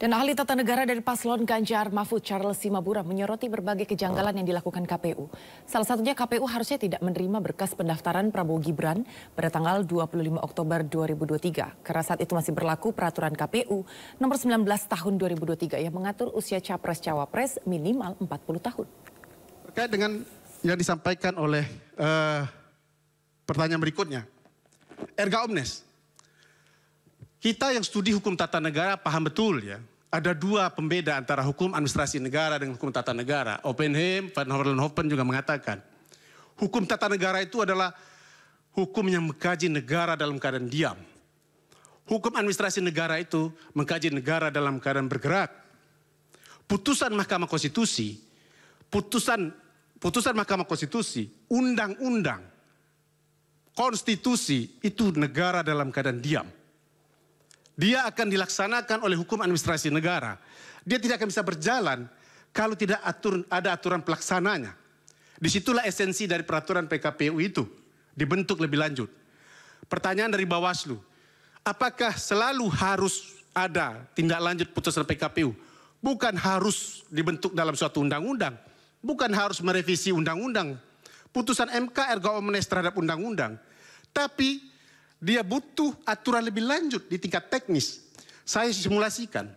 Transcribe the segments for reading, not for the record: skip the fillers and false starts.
Dan ahli tata negara dari paslon Ganjar Mahfud Charles Simabura menyoroti berbagai kejanggalan yang dilakukan KPU. Salah satunya KPU harusnya tidak menerima berkas pendaftaran Prabowo Gibran pada tanggal 25 Oktober 2023. Karena saat itu masih berlaku peraturan KPU nomor 19 tahun 2023 yang mengatur usia capres-cawapres minimal 40 tahun. Terkait dengan yang disampaikan oleh pertanyaan berikutnya, erga omnes. Kita yang studi hukum tata negara paham betul ya, ada dua pembeda antara hukum administrasi negara dengan hukum tata negara. Oppenheim, Van Hollenhoven juga mengatakan, hukum tata negara itu adalah hukum yang mengkaji negara dalam keadaan diam. Hukum administrasi negara itu mengkaji negara dalam keadaan bergerak. Putusan Mahkamah Konstitusi, putusan Mahkamah Konstitusi, undang-undang, konstitusi itu negara dalam keadaan diam. Dia akan dilaksanakan oleh hukum administrasi negara. Dia tidak akan bisa berjalan kalau tidak ada aturan pelaksananya. Disitulah esensi dari peraturan PKPU itu dibentuk lebih lanjut. Pertanyaan dari Bawaslu, apakah selalu harus ada tindak lanjut putusan PKPU? Bukan harus dibentuk dalam suatu undang-undang, bukan harus merevisi undang-undang. Putusan MK erga omnes terhadap undang-undang, tapi dia butuh aturan lebih lanjut di tingkat teknis. Saya simulasikan,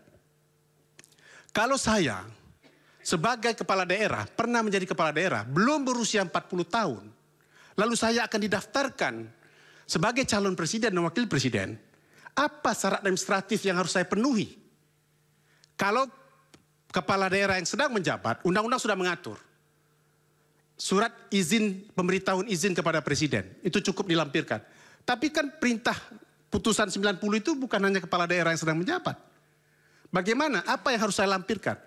kalau saya sebagai kepala daerah, pernah menjadi kepala daerah, belum berusia 40 tahun, lalu saya akan didaftarkan sebagai calon presiden dan wakil presiden, apa syarat administratif yang harus saya penuhi? Kalau kepala daerah yang sedang menjabat, undang-undang sudah mengatur. Surat izin, pemberitahuan izin kepada presiden, itu cukup dilampirkan. Tapi kan perintah putusan 90 itu bukan hanya kepala daerah yang sedang menjabat. Bagaimana? Apa yang harus saya lampirkan?